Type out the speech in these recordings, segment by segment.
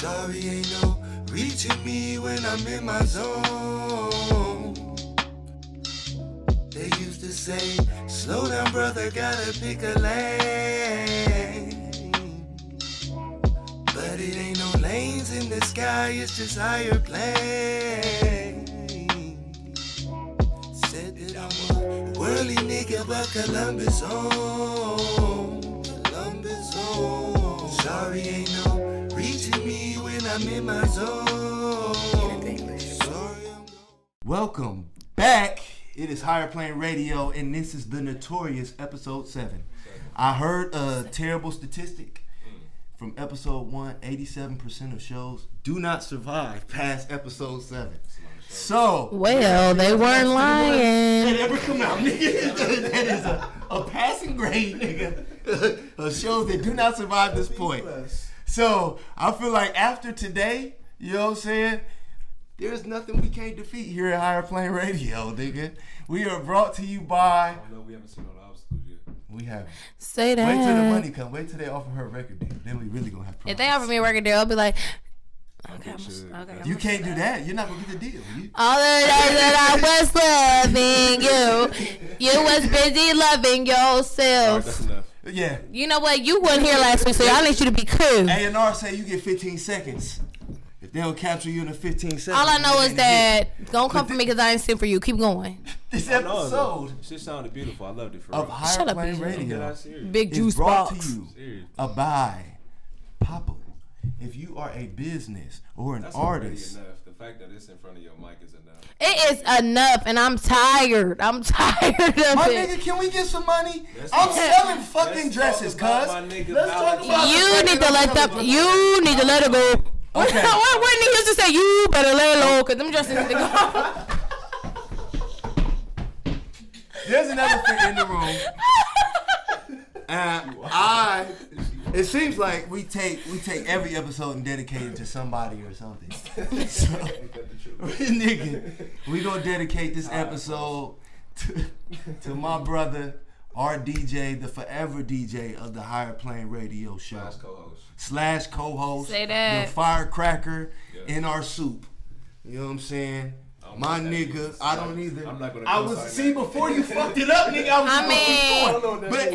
Sorry, ain't no reaching me when I'm in my zone. They used to say, slow down, brother, gotta pick a lane. But it ain't no lanes in the sky, it's just higher planes. Said that I'm a worldly nigga, but Columbus home. Columbus home. Sorry, ain't no reaching me when I'm in my zone. Sorry, welcome back. It is Higher Plane Radio, and this is the Notorious episode 7. I heard a terrible statistic from episode 1. 87% of shows do not survive past episode 7. So, well, they weren't lying. That ever come out, nigga. That is a passing grade, nigga, of shows that do not survive this point. So, I feel like after today, you know what I'm saying, there's nothing we can't defeat here at Higher Plane Radio, nigga. We are brought to you by... Oh, no, we haven't seen all the obstacles yet. We haven't. Say that. Wait till the money come. Wait till they offer her a record deal. Then we really gonna have problems. If they offer me a record deal, I'll be like... Okay, you can't do that. You're not gonna get the deal. All the days that I was loving you, you was busy loving yourself. All right, that's enough. Yeah. You know what? You wasn't here last week, so I need you to be cool. A&R say you get 15 seconds. If they don't capture you in the 15 seconds. All I know is that don't come for me because I ain't sent for you. Keep going. This episode shit sounded beautiful. I loved it for of real. Higher Plane Radio Big juice is brought box. to you by Papa. If you are a business or an artist, enough. The fact that it's in front of your mic is enough. It is enough, and I'm tired. I'm tired of my it. nigga, can we get some money? I'm selling fucking dresses, cuz. Let's talk about You need to let them. You need to let it go. Okay. What Whitney used to say, you better lay low, because them dresses need to go. There's an elephant in the room. It seems like we take every episode and dedicate it to somebody or something. So, nigga, we gonna dedicate this episode to my brother, our DJ, the forever DJ of the Higher Plane Radio Show. Slash co-host. Say that. The firecracker in our soup. You know what I'm saying? My nigga, I don't either. I'm not gonna I was before you fucked it up, nigga. I mean, but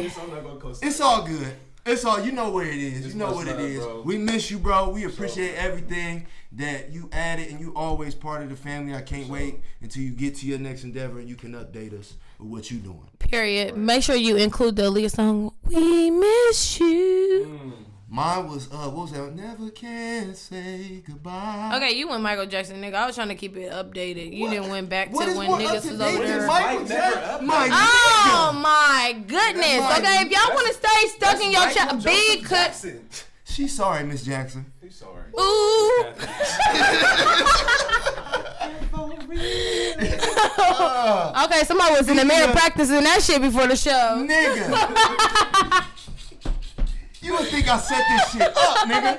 it's all good. It's all, you know where it is. You know what it is. Bro. We miss you, bro. We appreciate everything that you added, and you always part of the family. I can't wait until you get to your next endeavor and you can update us with what you doing. Period. Make sure you include the Aaliyah song, We Miss You. Mine was, what was that? Never Can Say Goodbye. Okay, you went Michael Jackson, nigga. I was trying to keep it updated. You didn't went back to when niggas was over there. Michael Jackson? Oh, my goodness. Okay, if y'all want to stay stuck in your big cut. She's sorry, Miss Jackson. She's sorry. Ooh. Okay, somebody was in the mirror practicing that shit before the show. Nigga. You don't think I set this shit up, nigga?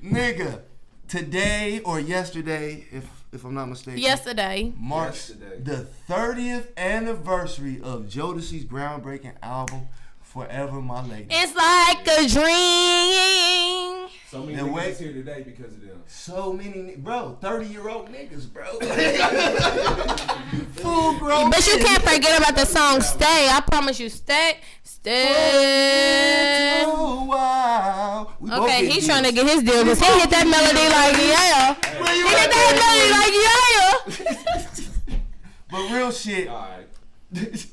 Nigga, today or yesterday, if I'm not mistaken. Yesterday. Marks the 30th anniversary of Jodeci's groundbreaking album, Forever My Lady. It's like a dream. So many niggas here today because of them. So many, bro, 30-year-old niggas, bro. Full grown. But you can't forget about the song Stay. I promise you, Stay. Okay, he's trying to get his deal because he hit that melody like, yeah. He hit that melody like, yeah. But real shit. All right.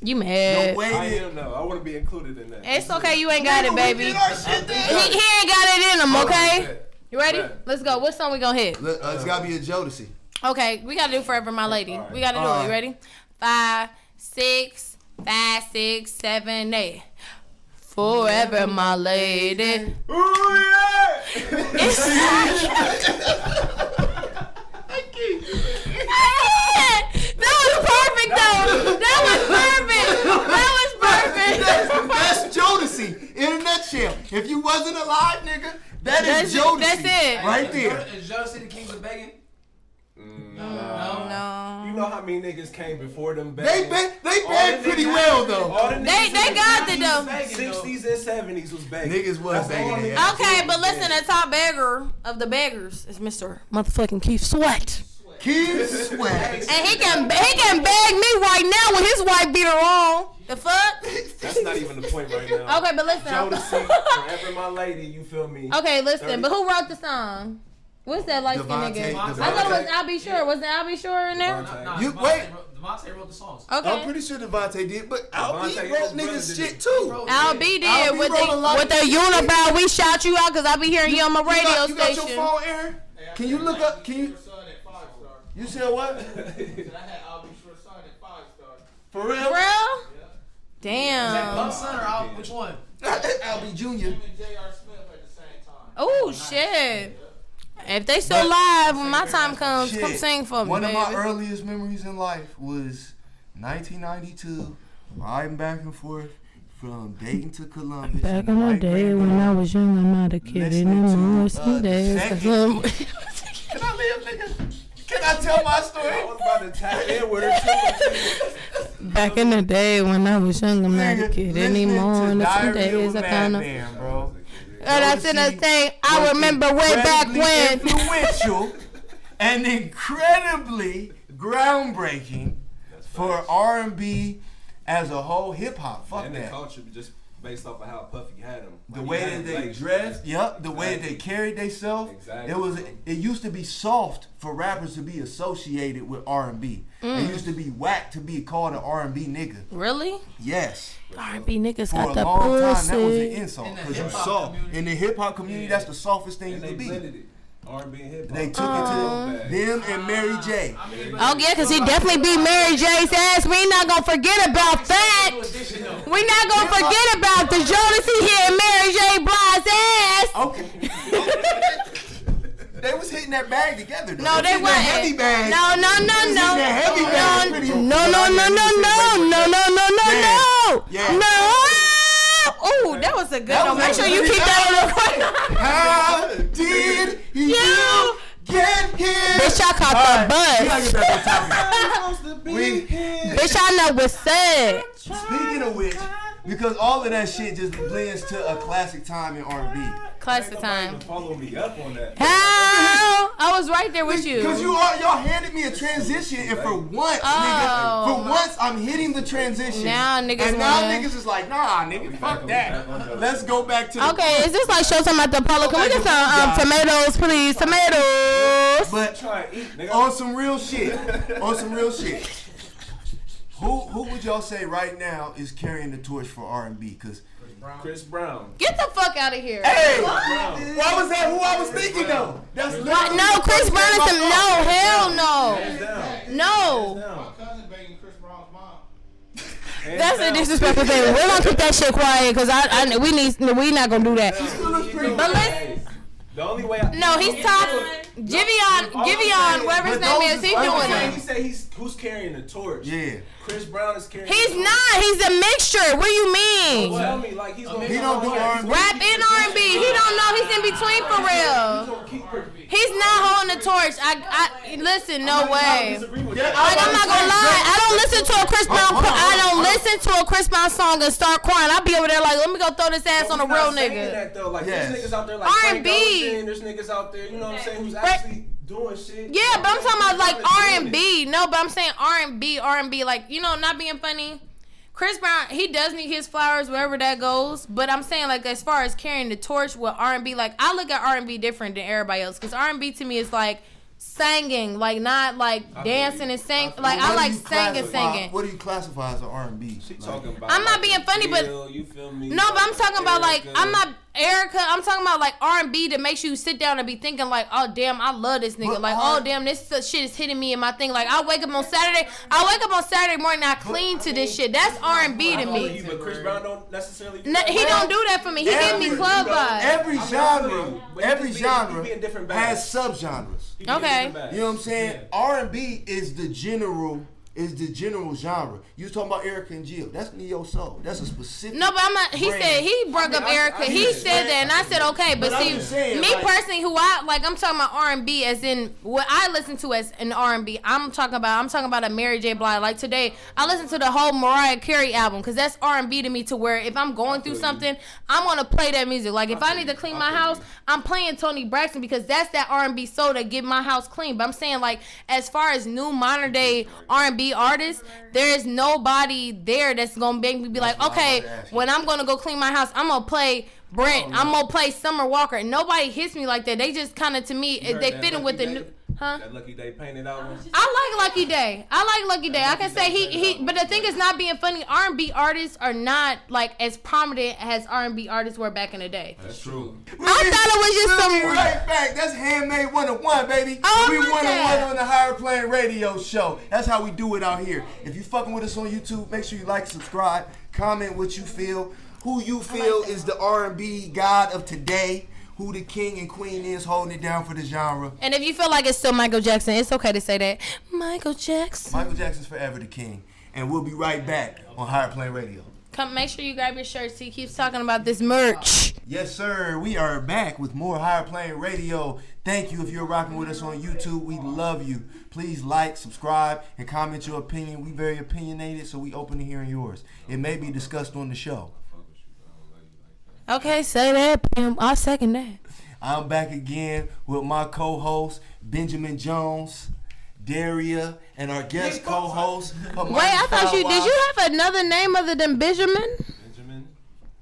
You mad? I am now. I want to be included in that. It's okay. You ain't got it, baby. He ain't got it in him, okay? You ready? Let's go. What song we gonna hit? It's gotta be a Jodeci. Okay, we gotta do Forever My Lady. Right. We gotta do it. You ready? 5, 6, 5, 6, 7, 8. Forever My Lady. Ooh, yeah! That was perfect, though. That was perfect. That's Jodeci in a nutshell. If you wasn't alive, nigga, that's Jodeci. That's it. Right there. Is Jodeci the Kings of Begging? No. You know how many niggas came before them? They beg pretty well though. They got it though. 60s and 70s was begging. Niggas was begging. Okay, but listen, the top beggar of the beggars is Mr. Motherfucking Keith Sweat. Keith Sweat. And he can beg me right now with his white beater on. The fuck? That's not even the point right now. Okay, but listen. Jodeci, Forever My Lady, you feel me? Okay, listen, but who wrote the song? What's that light skinned nigga? I thought it was I'll Be Sure. Was I'll Be Sure in there? Devontae wrote the songs. Okay. I'm pretty sure Devontae did, but Al B wrote niggas shit too. Al B did with the unibrow. We shout you out because I be hearing you on my radio You got station. your phone, Aaron? Can you look up? Can you? You said what? I had I'll Be Sure son at 5 stars. For real? For real? Damn. One son or Al? Which one? Al B Jr. Him and J.R. Smith at the same time. Oh shit. If they still live when my time comes, come sing for me, One baby. of my earliest memories in life was 1992, riding back and forth from Dayton to Columbus. Back in the day when I was young, I'm not a kid anymore. Some days. Can I live, nigga? Can I tell my story? I was about to tap in with her. Back in the day when I was young, I'm not a kid anymore. And some days I kind of. Bro. And that's in the thing. I remember way back when. Influential and incredibly groundbreaking for R&B as a whole, hip hop. Fuck And that. the culture just based off of how Puffy had them. The way that they dressed, the way that they carried themselves. Exactly. It used to be soft for rappers to be associated with R&B. It used to be whack to be called an R&B nigga. Really? Yes. R&B niggas For got a the long time, that was an pussy. insult because you soft. In the hip hop community, that's the softest thing And you they could be. blended it. R&B and hip hop. They took it to them and Mary J. Oh yeah, cause he definitely beat Mary J's ass. We ain't not gonna forget about that. We not gonna forget about the Jodeci hitting Mary J. Blige's ass. Okay. They was hitting that bag together. Though. No, they Hitting wasn't. that heavy bag. No. That heavy bag. No. Yeah. Oh, that was a good one. Make sure you keep that on the record. How did you get here? Bitch, I caught the bus. We gotta get back on topic. Bitch, I know what's said. Speaking of which, because all of that shit just blends to a classic time in R&B. Classic time. Follow me up on that. How? I was right there with you. Because y'all handed me a transition, and for once, nigga, for once I'm hitting the transition. Now niggas and now wanna- niggas is like, nah, nigga, fuck that. Let's go back to the Okay, is this like Showtime at the Apollo? Can we get some tomatoes, please? Tomatoes. But Try and eat, nigga. on some real shit. Who would y'all say right now is carrying the torch for R&B? Because Chris Brown. Get the fuck out of here. hey, why was that who I was thinking though? That's What? No, Chris Brown is some. No, hell no. Hands down. No. My cousin banging Chris Brown's mom. Hands That's a down. disrespectful thing. We're gonna keep that shit quiet because we not gonna do that. But listen, The only way no, he's top. Giveon, whatever his name is, he doing He it. said who's carrying the torch. Yeah. Chris Brown is carrying He's the torch. not. He's a mixture. What do you mean? Tell me, like, he's gonna He don't do R&B. Rap and R&B. He don't know. He's in between for real. He's not holding the torch. I listen. No way. Like, I'm not gonna lie. I don't listen to a Chris Brown. I don't listen to a Chris Brown song and start crying. I'll be over there like, let me go throw this ass on a real nigga. That, though. Like, Yes. there's niggas out there like R&B. Frank Ocean, there's niggas out there, you know what I'm saying, who's actually doing shit. Yeah, but I'm talking about like R&B. No, but I'm saying R&B, like, you know, not being funny. Chris Brown, he does need his flowers wherever that goes. But I'm saying, like, as far as carrying the torch with R&B, like, I look at R&B different than everybody else. Because R&B to me is like singing, like not like dancing and sing. Like, I like singing. What do you classify as an R&B? She talking about I'm not being funny, but you feel me? no, but I'm talking about like I'm not Erica. I'm talking about like R&B that makes you sit down and be thinking like, oh damn, I love this nigga. But Like, oh damn, this shit is hitting me in my thing. Like, I wake up on Saturday morning, I clean to this shit. That's R&B to me. But Chris Brown don't necessarily do No, that. he don't do that for me. He give me club vibes. Every genre he be in different bags. has subgenres. He be in Okay. different bags. You know what I'm saying? R&B is the general. is the general genre. You was talking about Erica and Jill. That's neo soul. That's a specific. No, but I'm not. He brand. said he brought up Erica. He said that, and I said okay. But see, saying, me personally, who I like, I'm talking about R&B, as in what I listen to as an R&B. I'm talking about a Mary J. Blige. Like today, I listened to the whole Mariah Carey album because that's R&B to me. To where if I'm going through something, I'm gonna play that music. Like if I need to clean my house, I'm playing Toni Braxton because that's that R&B soul that get my house clean. But I'm saying like as far as new modern day R&B artists, there is nobody there that's gonna make me be like, okay, when I'm gonna go clean my house, I'm gonna play Brent, I'm gonna play Summer Walker. Nobody hits me like that. They just kind of, to me, they fit in with the new. Huh? That Lucky Day painted album. I like Lucky Day. I can say he. But the thing is, not being funny. R&B artists are not like as prominent as R&B artists were back in the day. That's true. I thought it was just some. Right back. That's Handmade 101, baby. Oh, we look 101 that. on the Higher Plane Radio Show. That's how we do it out here. If you fucking with us on YouTube, make sure you like, subscribe, comment what you feel, who you feel is the R&B god of today. Who the king and queen is holding it down for the genre. And if you feel like it's still Michael Jackson, it's okay to say that. Michael Jackson. Michael Jackson's forever the king. And we'll be right back on Higher Plane Radio. Come, make sure you grab your shirts. He keeps talking about this merch. Yes, sir. We are back with more Higher Plane Radio. Thank you if you're rocking with us on YouTube. We love you. Please like, subscribe, and comment your opinion. We very opinionated, so we open to hearing yours. It may be discussed on the show. Okay, say that, Pam. I'll second that. I'm back again with my co-host, Benjamin Jones, Daria, and our guest co-host. Wait, I thought did you have another name other than Benjamin?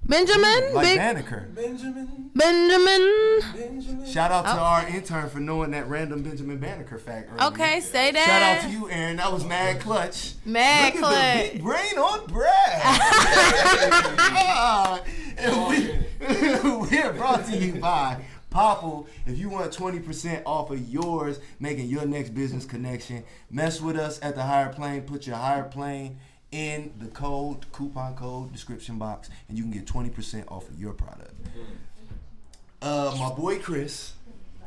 Benjamin? Like Banneker. Benjamin. Shout out to our intern for knowing that random Benjamin Banneker fact earlier. Okay, say that. Shout out to you, Aaron. That was mad clutch. Mad Look clutch. at the big brain on Brad. We're brought to you by Popple. If you want 20% off of yours, making your next business connection, mess with us at the Higher Plane. Put your Higher Plane in the coupon code description box, and you can get 20% off of your product. My boy Chris,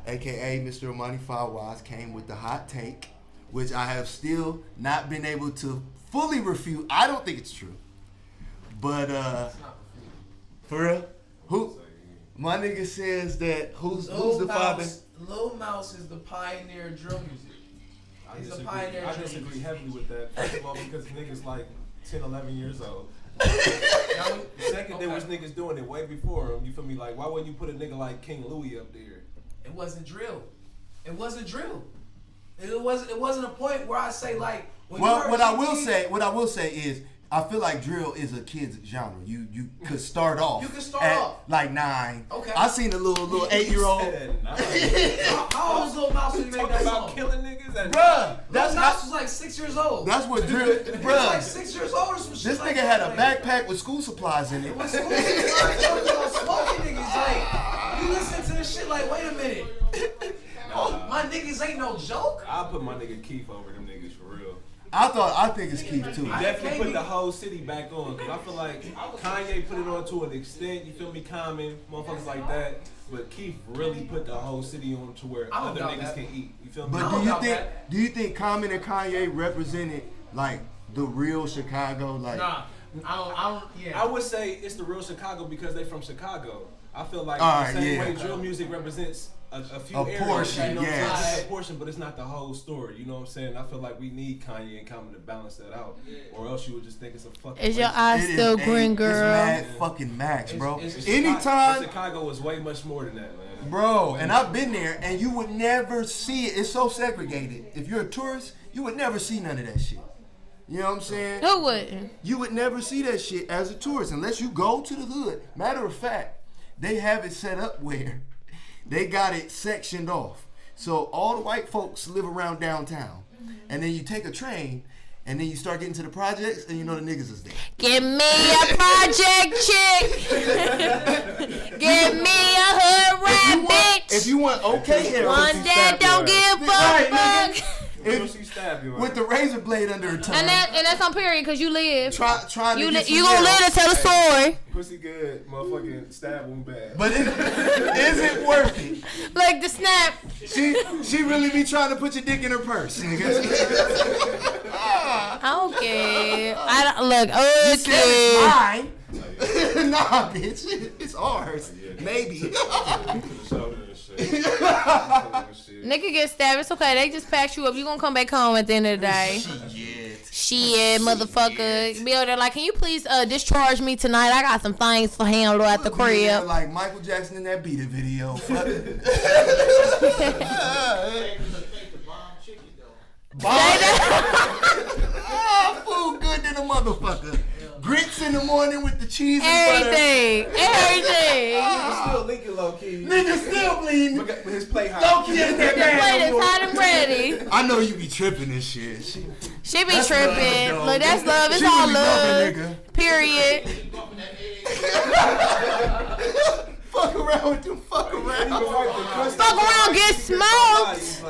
aka Mr. Amani Fawaz, came with the hot take, which I have still not been able to fully refute. I don't think it's true, but for real, who? My nigga says that who's the father? Lil Mouse is the pioneer of drill music. I disagree heavily with that. First of all, because niggas like 10, 11 years old. Second, there was niggas doing it way before him. You feel me? Like, why wouldn't you put a nigga like King Louis up there? It wasn't drill. It wasn't a point where I say like. What I will say is, I feel like drill is a kid's genre. You could start off. You could start at off like 9. Okay. I seen a little 8-year-old. How old was Lil Mouse when he made that about song? killing niggas? Bruh, Lil Mouse was like 6 years old. That's what drill. He was like Bruh, 6 years old or some shit. this like nigga that. had a backpack with school supplies in it. What's smoking niggas? Like, you listen to this shit like, wait a minute. My niggas ain't no joke. I'll put my nigga Keith over them niggas for real. I think it's Keith too. He definitely put the whole city back on, because I feel like Kanye put it on to an extent, you feel me, Common, motherfuckers like that, but Keith really put the whole city on to where other niggas can eat, you feel me? But do you think Common and Kanye represented like the real Chicago? Like, Nah, I don't. Yeah. I would say it's the real Chicago because they from Chicago. I feel like Alright, the same yeah. way drill music represents a few A areas, portion, you know what I'm yes. saying? A portion, but it's not the whole story. You know what I'm saying? I feel like we need Kanye and Common to balance that out, or else you would just think it's a fucking. Is your racist. eyes it still is green, It's girl? mad fucking max, bro. Anytime Anytime, Chicago is way much more than that, man. bro. And I've been there, and you would never see it. It's so segregated. If you're a tourist, you would never see none of that shit. You know what I'm saying? Who wouldn't? You would never see that shit as a tourist unless you go to the hood. Matter of fact, they have it set up where they got it sectioned off. So all the white folks live around downtown. And then you take a train, and then you start getting to the projects, and you know the niggas is there. Give me a project chick. Give me a hood rat bitch. If you want okay hair, One that don't give a fuck. With the razor blade under her tongue. And that's on period because you live. Trying to You get some gonna nails. live to tell the story. Pussy good, motherfucking stab wound bad. But is it worth it? Like the snap. She really be trying to put your dick in her purse, nigga. Okay. I don't look. You said it's Okay. mine. Nah, bitch. It's ours. Maybe. Nigga get stabbed. It's okay. They just packed you up. You gonna come back home at the end of the day. Shit, motherfucker. Be over there like, can you please discharge me tonight? I got some things to handle at the crib. Like Michael Jackson in that Beat It video. Food good than a motherfucker. Grits in the morning with the cheese and butter. Everything. He's still leaking low key. Nigga still bleeding. But his plate hot. Low key ain't that The bad. plate is hot and ready. I know you be tripping this shit. She be That's tripping. love, Look, that's love. It's she all really love. loving, Period. Fuck around with them. Fuck around. Fuck around, get smoked.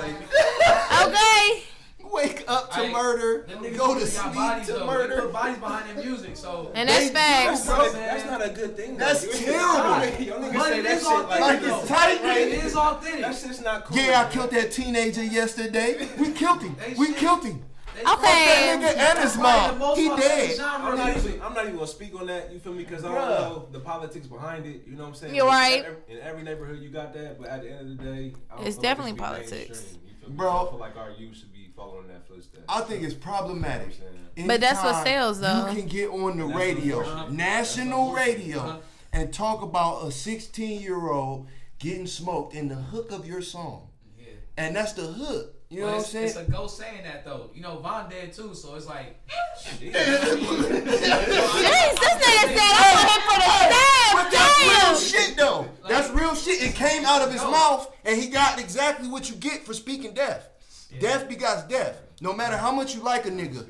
Okay. Wake up to murder. Go to sleep to murder. They put bodies behind their music, so. And that's facts. That's not a good thing. That's terrible. Y'all niggas But say it that is shit authentic. Like it's tight. It is authentic. That's just not cool. Yeah, I killed that teenager yesterday. We killed him. We killed him. Okay. That nigga and his mom. He dead. I'm not even gonna speak on that. You feel me? Because I don't know the politics behind it. You know what I'm saying? You're right. In every neighborhood, you got that. But at the end of the day, I don't It's feel definitely like it should be politics. mainstream. You feel me? Bro. I feel like our youth should be following that footstep. I think it's problematic. But that's what Anytime sells, though. You can get on the radio, national radio, and talk about a 16-year-old getting smoked in the hook of your song. Yeah. And that's the hook. You know what I'm saying? It's a ghost saying that though. You know, Von dead too, so it's like. Jeez, this nigga said I want him for the But that's real stab. shit, though. That's real shit. It came out of his mouth, and he got exactly what you get for speaking death. Death begots death. No matter how much you like a nigga.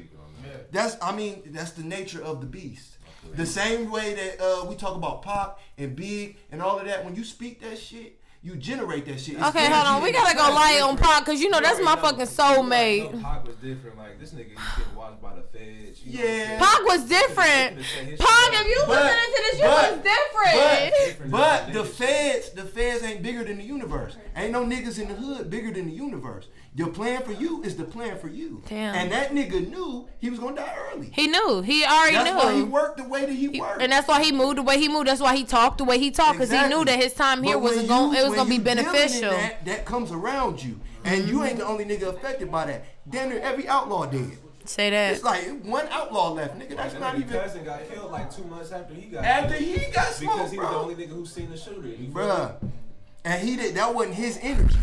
That's the nature of the beast. The same way that we talk about Pop and Big and all of that. When you speak that shit, you generate that shit. It's Okay, hold on. We gotta go light on Pac, cause you know that's my fucking soulmate. No, Pac was different. Like this nigga, he's getting watched by the feds. You know what I'm Yeah. saying? Pac was different. Pac, if you listening to this, you was different. But the feds ain't bigger than the universe. Ain't no niggas in the hood bigger than the universe. Your plan for you is the plan for you. Damn. And that nigga knew he was gonna die early. He knew. He already That's knew. why he worked the way that he worked. And that's why he moved the way he moved. That's why he talked the way he talked, because he knew that his time here But it was when gonna be you dealing in beneficial. that comes around you. And you ain't the only nigga affected by that. Damn near every outlaw dead. Say that. It's like one outlaw left, nigga. That's That not nigga even. cousin got killed like 2 months after he got After killed. he got smoked, Because he was the bro. only nigga who seen the shooter. You feel Bruh. And he did. That wasn't his energy.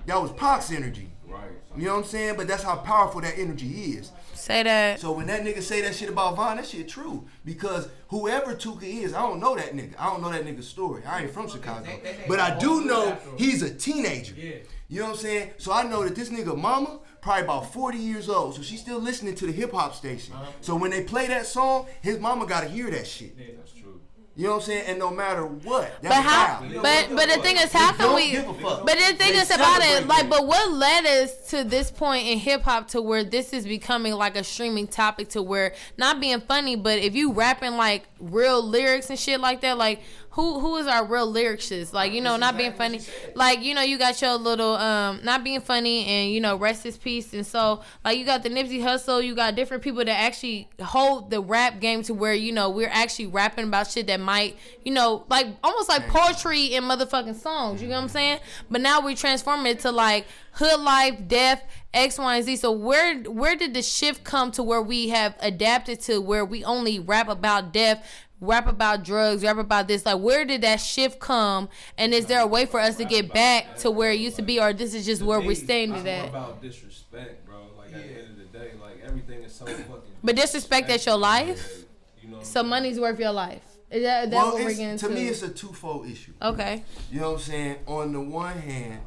That was Pac's energy. me? Right. You know what I'm saying? But that's how powerful that energy is. Say that. So when that nigga say that shit about Von, that shit true. Because whoever Tuka is, I don't know that nigga. I don't know that nigga's story. I ain't from Chicago. But I do know he's a teenager. Yeah. You know what I'm saying? So I know that this nigga mama, probably about 40 years old. So she's still listening to the hip hop station. So when they play that song, his mama gotta hear that shit. That's true. You know what I'm saying? And no matter what. That's But how? wild. But the thing is, how can Don't we? give a fuck. But the thing They is about it, celebrate like, that. but what led us to this point in hip hop to where this is becoming like a streaming topic to where not being funny, but if you rapping like real lyrics and shit like that, like who is our real lyricist? Like, you know, not being funny. Like, you know, you got your little not being funny and, you know, rest his peace. And so like you got the Nipsey Hussle, you got different people that actually hold the rap game to where, you know, we're actually rapping about shit that might, you know, like almost like poetry in motherfucking songs. You know what I'm saying? But now we transform it to like hood life, death, X, Y, and Z. So where did the shift come to where we have adapted to where we only rap about death, rap about drugs, rap about this? Like, where did that shift come? And is there a way for us to get back to where it used to be, or this is just where we're staying It's today? more about disrespect, bro. Like at the end of the day, like everything is so fucking. But disrespect that's your life? You know what I'm So money's worth your life. Is that Well, what we're it's- getting into? to me, it's a twofold issue. Okay. You know what I'm saying? On the one hand,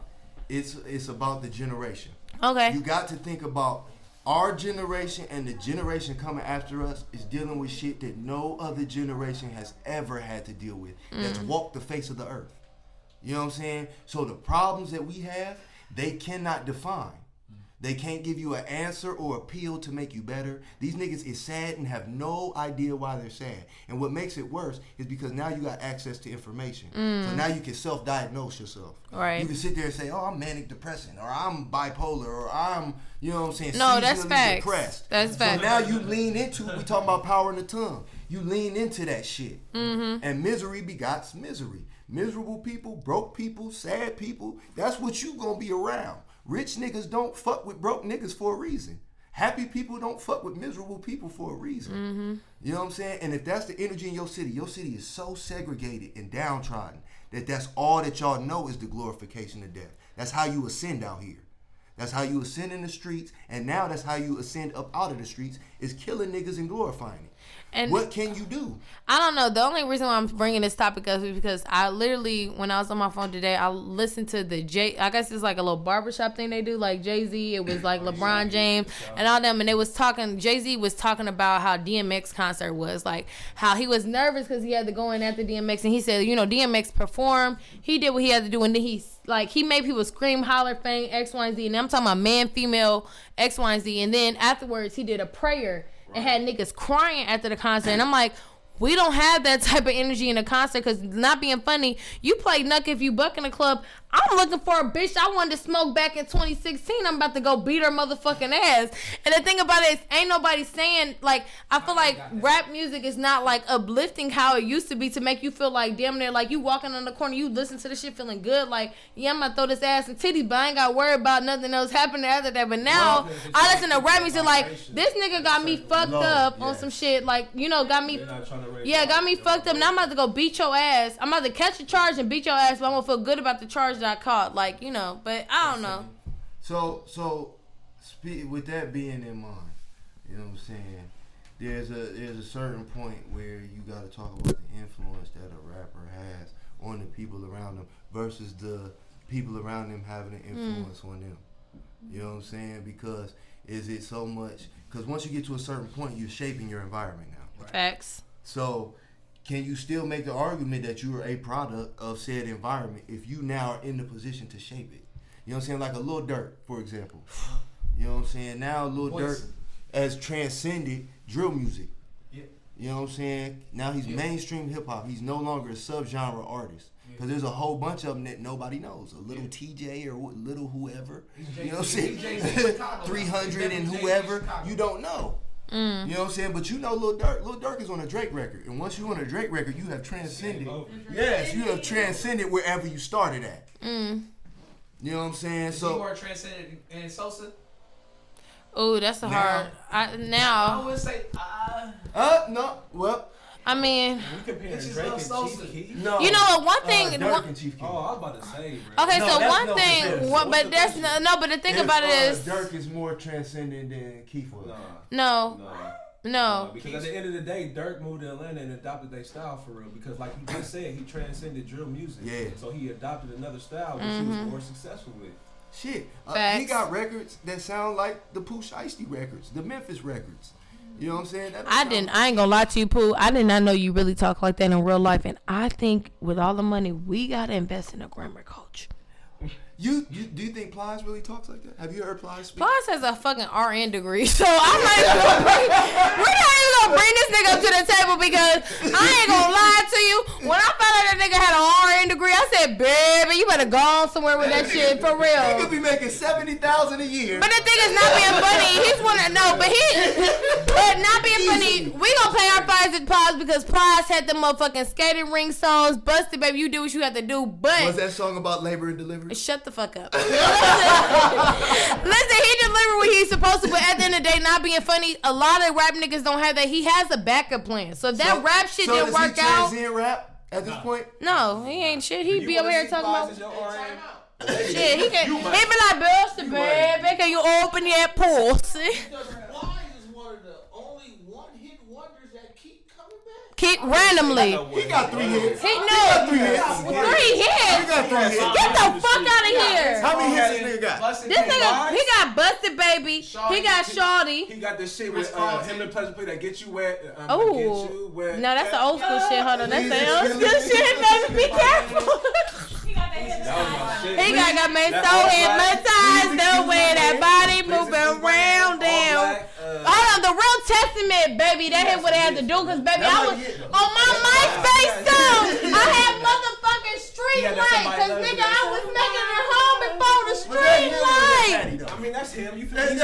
it's about the generation. Okay. You got to think about our generation and the generation coming after us is dealing with shit that no other generation has ever had to deal with. That's walked the face of the earth. You know what I'm saying? So the problems that we have, they cannot define. They can't give you an answer or appeal to make you better. These niggas is sad and have no idea why they're sad. And what makes it worse is because now you got access to information. So now you can self-diagnose yourself. Right. You can sit there and say, oh, I'm manic depressant, or I'm bipolar, or I'm, you know what I'm saying, No, that's seasonally facts. depressed. That's facts. So now you lean into, we talking about power in the tongue. You lean into that shit. And misery begots misery. Miserable people, broke people, sad people, that's what you gonna be around. Rich niggas don't fuck with broke niggas for a reason. Happy people don't fuck with miserable people for a reason. You know what I'm saying? And if that's the energy in your city is so segregated and downtrodden that that's all that y'all know is the glorification of death. That's how you ascend out here. That's how you ascend in the streets, and now that's how you ascend up out of the streets, is killing niggas and glorifying it. And what can you do? I don't know. The only reason why I'm bringing this topic up is because I literally, when I was on my phone today, I listened to I guess it's like a little barbershop thing they do, like Jay-Z. It was like LeBron James and all them. And they was talking, Jay-Z was talking about how DMX concert was. Like, how he was nervous because he had to go in after DMX. And he said, you know, DMX performed. He did what he had to do. And then he made people scream, holler, faint, X, Y, and Z. And I'm talking about man, female, X, Y, and Z. And then afterwards, he did a prayer. And had niggas crying after the concert. And I'm like, we don't have that type of energy in a concert, because not being funny, you play Knuck If You Buck in a club. I'm looking for a bitch I wanted to smoke back in 2016. I'm about to go beat her motherfucking ass. And the thing about it is, ain't nobody saying, like, I feel like rap music is not, like, uplifting how it used to be to make you feel like, damn near, like, you walking on the corner, you listen to the shit feeling good, like, yeah, I'm about to throw this ass and titties, but I ain't got to worry about nothing else happening after that. But now, I listen to rap music like, this nigga got me fucked up on some shit, like, you know, got me fucked up. Now I'm about to go beat your ass. I'm about to catch a charge and beat your ass, but I'm going to feel good about the charge that I caught, like, you know, but I don't know. So with that being in mind, you know what I'm saying, there's a certain point where you got to talk about the influence that a rapper has on the people around them versus the people around them having an influence on them. You know what I'm saying? Because is it so much, because once you get to a certain point, you're shaping your environment now. Right? Facts. So can you still make the argument that you are a product of said environment if you now are in the position to shape it? You know what I'm saying? Like a Lil Durk, for example. You know what I'm saying? Now Lil Durk has transcended drill music. Yeah. You know what I'm saying? Now he's mainstream hip hop. He's no longer a subgenre artist. Because there's a whole bunch of them that nobody knows. A little TJ or little whoever. You know what I'm saying? 300 and whoever. You don't know. You know what I'm saying? But you know Lil Durk. Lil Durk is on a Drake record. And once you're on a Drake record, you have transcended. Yes, you have transcended wherever you started at. You know what I'm saying? So you are transcended in Sosa? Oh, that's a hard. I would say, no. Well, I mean, we comparing Drake and Chief Keef? No. You know what? One thing. Durk and Chief Keef. Oh, I was about to say, bro. Okay, No, so that's one no thing. comparison. But that's no. But the thing about it is, Durk is more transcendent than Keith was. No. Because at the end of the day, Durk moved to Atlanta and adopted their style for real. Because like you just said, he transcended drill music. Yeah. So he adopted another style, which he was more successful with. Shit. He got records that sound like the Pooh Shiesty records, the Memphis records. You know what I'm saying? I ain't gonna lie to you, Pooh. I did not know you really talk like that in real life. And I think with all the money, we gotta invest in a grammar coach. Do you think Plies really talks like that? Have you heard Plies speak? Plies has a fucking RN degree, so I'm not even gonna bring this nigga up to the table, because I ain't gonna lie to you. When I found out that nigga had an RN degree, I said, baby, you better go on somewhere with that shit for real. He could be making $70,000 a year. But the thing is, not being funny, he's one of but not being funny, we gonna pay our fines at Plies because Plies had the motherfucking skating ring songs, Busted Baby, you do what you have to do, but was that song about labor and delivery? Shut the fuck up. Listen, he delivered what he's supposed to, but at the end of the day, not being funny, a lot of rap niggas don't have that. He has a backup plan. So if that rap shit didn't work out. Transcend rap at this point? No, he ain't shit. He be over here talking about shit. He be like, Busted Baby, can you open your pussy? Keep randomly. He got 3 hits. He got 3 hits. 3 hits. He got 3 hits. Get the fuck out of here. How many hits this nigga got? This nigga, he got Busted Baby. He got Shawty. He got this shit with him and Pleasure Play that Get You Wet. Oh. No, that's the old school shit. Hold on. That's the old school shit, baby. Be careful. He got that hit He got me so hypnotized the way that body moving around him. Hold on, the real testament, baby. That ain't what I had to do, cause baby, I was on my MySpace song. I had motherfucking street light, cause nigga, I was making it home before the street light. I mean, that's him. You feel me? He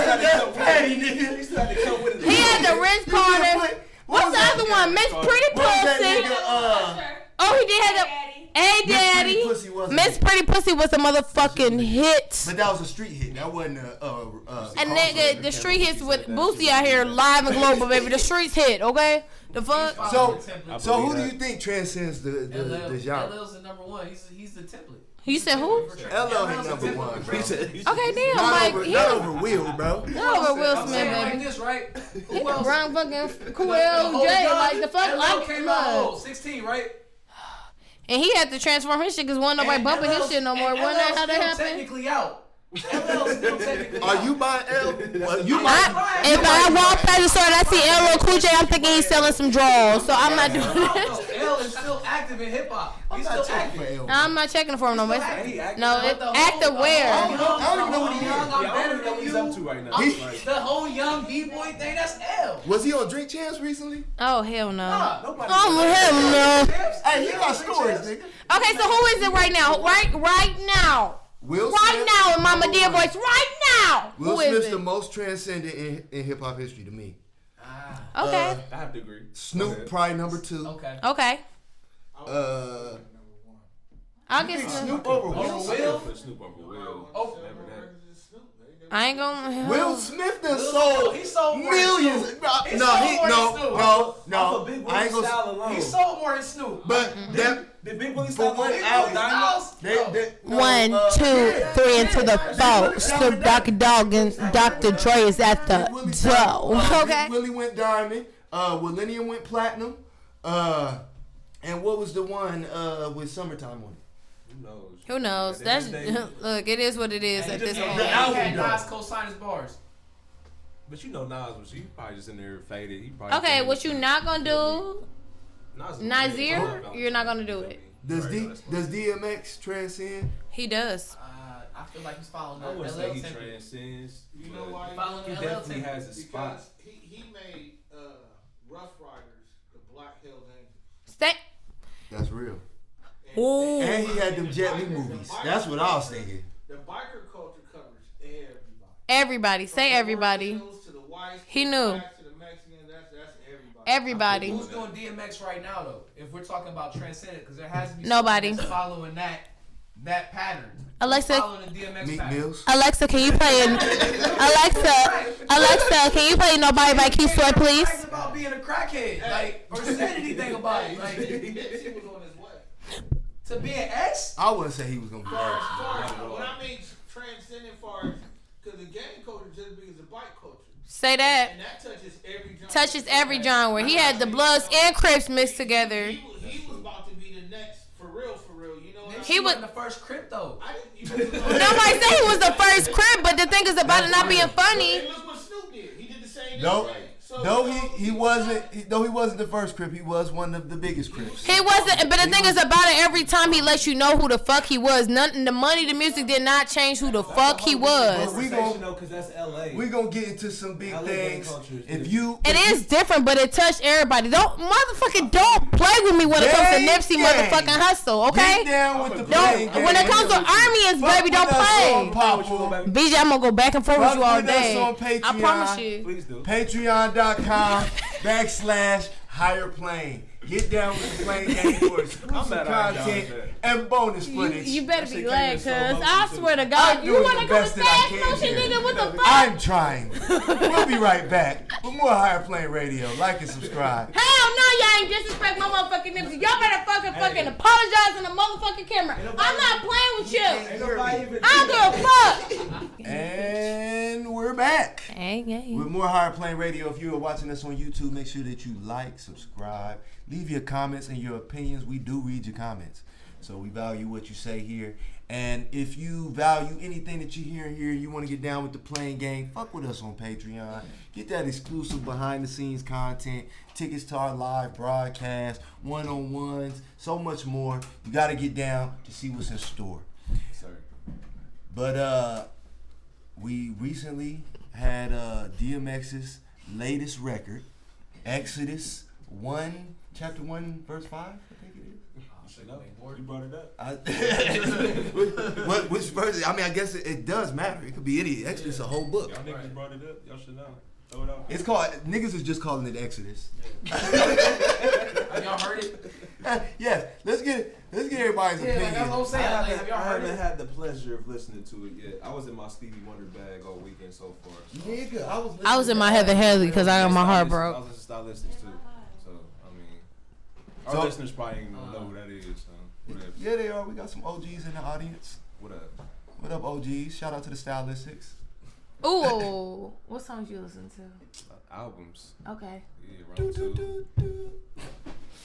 still had to come with it. He had the Rinse Carter. What's the other one? Miss Pretty Pussy. Oh, he did have the. Hey, Daddy. Miss Pretty Pussy was a motherfucking hit. But that was a street hit. That wasn't and nigga, the street hits with Boosie out here live and global, baby. The streets hit, okay? The fuck? So who do you think transcends the genre? LL's the number one. He's the template. You said who? LL hit number one. Okay, damn, like not over Will, bro. Not over Will Smith, like baby. this, right? Who else? Wrong fucking Cool J, like the fuck, LL came out 16, right? And he had to transform his shit because wasn't nobody bumping his shit no more. Wasn't that how that happened? Technically out. LL's still technically Are you buying L? If I walk past the store and I see LL Cool J, I'm thinking he's selling some drawers. So I'm not doing this. L is still active in hip hop. He's still active. I'm not checking for him no more. No, it's active where? I don't even know what he is. I don't know what he's up to right now. The whole young B-boy thing, that's L. Was he on Drink Champs recently? Oh, hell no. Nobody. Oh, hell no. Hey, he got stories, nigga. Okay, so who is it right now? Right now. Will Right Smith, now in Mama Dear voice. Right now. Will Who is Smith's it? the most transcendent in hip hop history to me. Okay. I have to agree. Snoop probably number 2. Okay. Okay. I'll You get think Snoop. Snoop over Will? Will? Put Snoop over Will. Oh. Never that. I ain't gonna. Will Smith done sold He sold more millions. than No, He sold more than Snoop. Off no. of Big I ain't Willie gonna. style alone. He sold more than Snoop. But that The Big Willie for style one alone. album, they, no, 1, 2, 3 into the 4. Snoop Doggy Dogg and Dr. Dre is at the door. Okay. Big Willie went diamond. Millennium went platinum. And what was the one with Summertime on it? Who knows? That's look. It is what it is at this point. The album, Had though. Nas co-sign his bars. But you know Nas was probably just in there faded. He probably Okay, what you not gonna do? Nas Nazir, you're not gonna do it. Does DMX transcend? He does. I feel like he's following I the wouldn't LL say he template. transcends. You know why? Following He the definitely LL has a spot. Because he made Rough Riders the Black Hills Angels. Stay. That's real. Ooh. And he had them Jet Li movies. That's what I was thinking. The biker culture covers everybody. Everybody. Say everybody. To the whites, He to the knew. blacks, to the Mexicans, that's everybody. Everybody. Who's doing DMX right now though? If we're talking about transcendent, because there has to be Nobody. someone that's following that pattern. Alexa. Following the DMX Meek pattern. Mills. Alexa, can you play Alexa, can you play Nobody by Keith Sweat, please? It's about being a crackhead, like, or said anything about it, like, Nipsey was on his way. to be an X. I wouldn't say he was gonna be When X. I mean transcendent far as, because the gang culture just as big as the bike culture. Say that. And that touches every genre. Touches every genre. He had the Bloods and Crips mixed together. He was about to be the next, for real, you know what He was. the first crypto. Nobody say he was the first Crip, but the thing is about it not being funny. And look what Snoop did. He did the same Nope. thing. So, Though he wasn't the first Crip, he was one of the biggest Crips. He wasn't, but the thing is about it, every time he lets you know who the fuck he was. Nothing, the money, the music did not change who the fuck he was. We gon' because that's LA. We gonna get into some big LA things. culture is If you It is different, but it touched everybody. Don't play with me when it comes to Nipsey motherfucking hustle, okay? Get down with the Don't playing game. when it comes to Armians, baby, don't play. BJ, I'm gonna go back and forth with you all Fuck with us day. on Patreon. I promise you. Please do. Patreon.com/higher plane. Get down with the plane game for exclusive content and bonus footage. You better be glad, cuz so much I swear to God, I'm you doing wanna the go best with that I fast can motion, here. nigga? What the fuck? I'm trying. We'll be right back with more Higher Plane Radio. Like and subscribe. Hell no, y'all ain't disrespect my motherfucking Nipsey. Y'all better fucking apologize on the motherfucking camera. I'm not playing with you. I don't give a fuck. And we're back. Hey. With more Higher Plane Radio. If you are watching us on YouTube, make sure that you like, subscribe, leave your comments and your opinions. We do read your comments, so we value what you say here. And if you value anything that you hear here, you want to get down with the playing game, fuck with us on Patreon. Get that exclusive behind the scenes content, tickets to our live broadcast, one-on-ones, so much more. You got to get down to see what's in store. But we recently had DMX's latest record, Exodus 1, chapter 1, verse 5, I think it is. You brought it up. Which verse? I mean, I guess it does matter. It could be any. Exodus, a whole book. Y'all niggas brought it up. Y'all should know. Throw it out. It's called, niggas is just calling it Exodus. Have y'all heard it? Yes. Let's get everybody's opinion. Like that's what I'm saying. Have y'all I heard haven't it? had the pleasure of listening to it yet. I was in my Stevie Wonder bag all weekend so far. So. Nigga, I was in my Heather Haley because I got my heart broke. I was listening to Stylistics too. So, I mean, our listeners probably ain't gonna know who that is. So, whatever. Yeah, they are. We got some OGs in the audience. What up? What up, OGs? Shout out to the Stylistics. Ooh, what songs you listen to? Albums. Okay. Yeah, round two.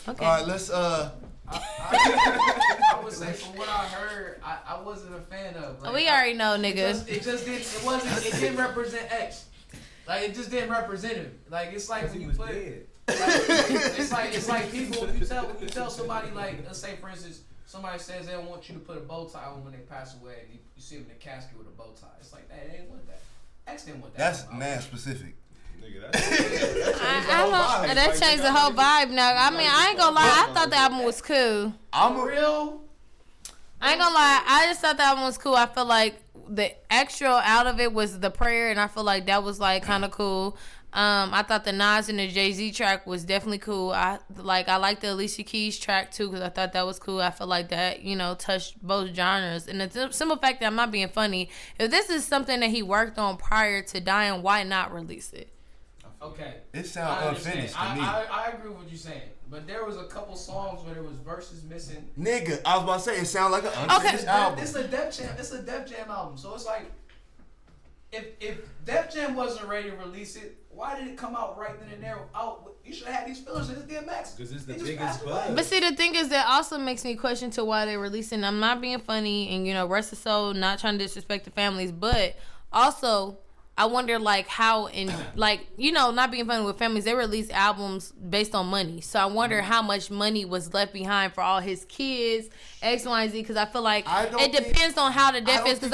Okay. All right, let's I would say from what I heard, I wasn't a fan of. Like, We already know, nigga. It didn't represent X. Like it just didn't represent him. Like it's like when He you was play. dead. It's like people. When you tell somebody, like, let's say for instance, somebody says they don't want you to put a bow tie on when they pass away, and you see them in the casket with a bow tie. It's like they didn't want that. X didn't want that. That's mad specific. Nigga, That changed the whole vibe now. I mean, I ain't gonna lie. I thought the album was cool. I'm a real. I ain't gonna lie. I just thought the album was cool. I feel like the extra out of it was the prayer, and I feel like that was like kind of cool. I thought the Nas and the Jay-Z track was definitely cool. I like the Alicia Keys track too because I thought that was cool. I feel like that, you know, touched both genres. And the simple fact that I'm not being funny, if this is something that he worked on prior to dying, why not release it? Okay. It sounds unfinished to me. I agree with what you're saying, but there was a couple songs where there was verses missing. Nigga, I was about to say it sounds like an unfinished album. It's a Def Jam. It's a Def Jam album, so it's like if Def Jam wasn't ready to release it, why did it come out right then and there? You should have had these fillers in the DMX. Because it's the biggest buzz. But see, the thing is that also makes me question to why they're releasing. I'm not being funny, and you know, rest of soul, not trying to disrespect the families, but also I wonder like how in like, you know, not being funny with families, they release albums based on money. So I wonder how much money was left behind for all his kids, X, Y, and Z. Because I feel like it depends on how the death is. Because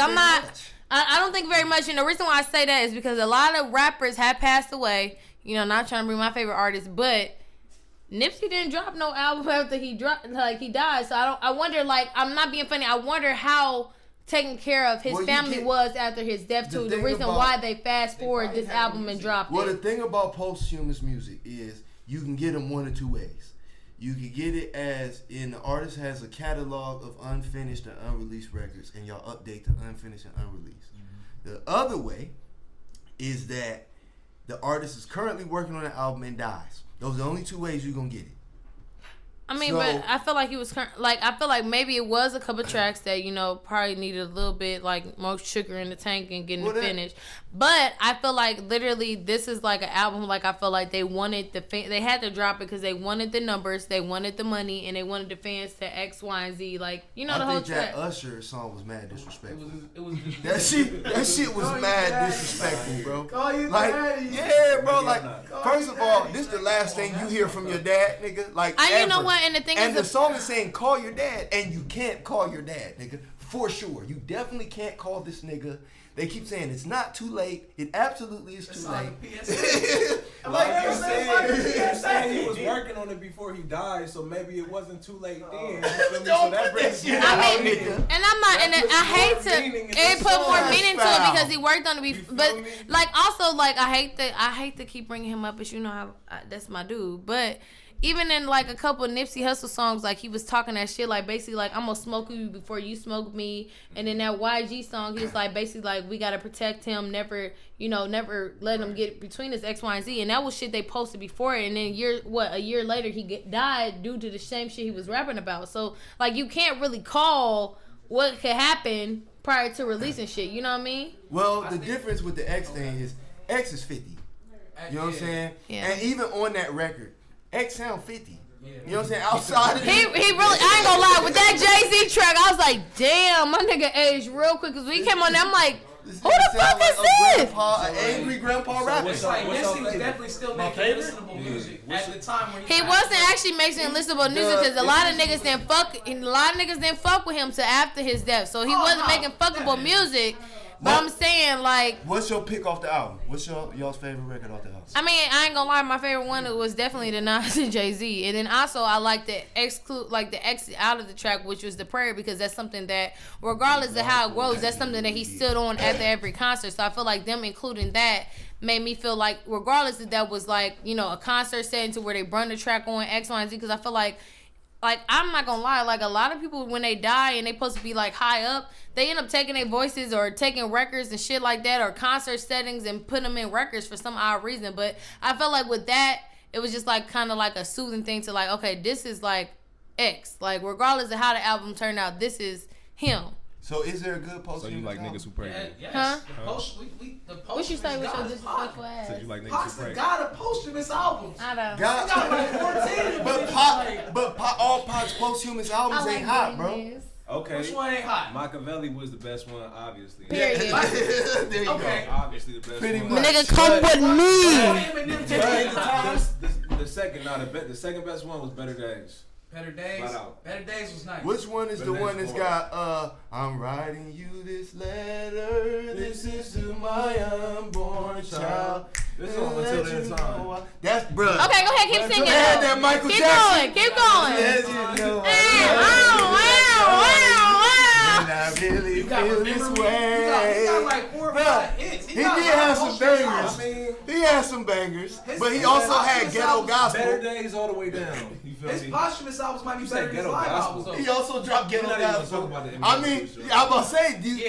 I don't think very much. And the reason why I say that is because a lot of rappers have passed away. You know, not trying to bring my favorite artist, but Nipsey didn't drop no album after he died. So I wonder, like, I'm not being funny. I wonder how taken care of his family was after his death too. The reason why they fast forward this album and dropped it. Well, the thing about posthumous music is you can get them one of two ways. You can get it as in the artist has a catalog of unfinished and unreleased records, and y'all update the unfinished and unreleased. Mm-hmm. The other way is that the artist is currently working on an album and dies. Those are the only two ways you're gonna get it. I mean, but I feel like he was I feel like maybe it was a couple tracks that, you know, probably needed a little bit like more sugar in the tank and getting it finished. But I feel like literally this is like an album. Like I feel like they wanted they had to drop it because they wanted the numbers, they wanted the money, and they wanted the fans to X, Y, and Z. Like, you know, the whole track. That Usher song was mad disrespectful. It was that shit was mad disrespectful, bro. Call you like, daddy. yeah, bro. Like, first of all, this is the last thing you hear from your dad, nigga. Like, ever. You know what? And the thing is, the song is saying call your dad, and you can't call your dad, nigga. For sure, you definitely can't call this nigga. They keep saying it's not too late. It absolutely is too late. Like you said, he was working on it before he died, so maybe it wasn't too late then. So that brings and I'm not, and I hate to it put more meaning to it because he worked on it before. But like also like I hate to keep bringing him up, but you know how that's my dude, but. Even in like a couple of Nipsey Hussle songs, like he was talking that shit, like basically like I'm gonna smoke you before you smoke me. And then that YG song, he's like basically like we gotta protect him, never let him get between us X, Y, and Z. And that was shit they posted before it. And then a year later he died due to the same shit he was rapping about. So like you can't really call what could happen prior to releasing shit. You know what I mean? Well, the difference with the X thing is X is 50. You know what I'm saying? Yeah. And even on that record. X sound 50. You know what I'm saying? Outside of he really, I ain't gonna lie, with that Jay-Z track, I was like, damn, my nigga aged real quick. Cause when he came on there, I'm like, This Who the fuck is this? An angry grandpa rapper. It's like Destiny was definitely still making listenable music at the time when he wasn't actually making listenable music because a lot of niggas didn't fuck with him till after his death. So he wasn't making fuckable music. But I'm saying, like, what's your pick off the album? What's y'all's favorite record off the album? I mean, I ain't gonna lie, my favorite one was definitely the Nas and Jay-Z. And then also I like the exit out of the track, which was the prayer, because that's something that, regardless of how it grows, that's something that he stood on after every concert. So I feel like them including that made me feel like, regardless if that was like, you know, a concert setting to where they run the track on X, Y, and Z, because I feel like I'm not gonna lie, like a lot of people when they die and they supposed to be like high up, they end up taking their voices or taking records and shit like that or concert settings and putting them in records for some odd reason. But I felt like with that, it was just like kind of like a soothing thing to like, okay, this is like X. Like regardless of how the album turned out, this is him. So is there a good post? So you like niggas who pray? Yes. Huh? The post. What you say with your disrespectful ass? So you like niggas Pac's who the pray? god of posthumous albums. I don't. He got like 14. But all Pac's posthumous albums ain't hot, bro. Okay. Which one ain't hot? Machiavelli was the best one, obviously. Period. There you Okay. go. Obviously the best Pretty one. much. Nigga, come with me. The second best one was Better Days. Better Days. Flat out. Better Days was nice. Which one is Better the one Days that's got I'm writing you this letter, this is to my unborn child. This song Until the End Time. That's bruh. Okay, go ahead, keep singing. Had that Michael Keep Jackson. going, keep going. Yes, you know Wow. and I really You got feel Remember this Me? way. He got like 4 or 5 hits. He did have some bangers. I mean, He had some bangers, His- but he his also had posthumous ghetto albums gospel. Better Days all the way down. You feel His me? posthumous albums might be You better said than his ghetto live gospel. albums. though. He also dropped ghetto We're not even gonna gospel. talk about the I mean, show. I'm about to say,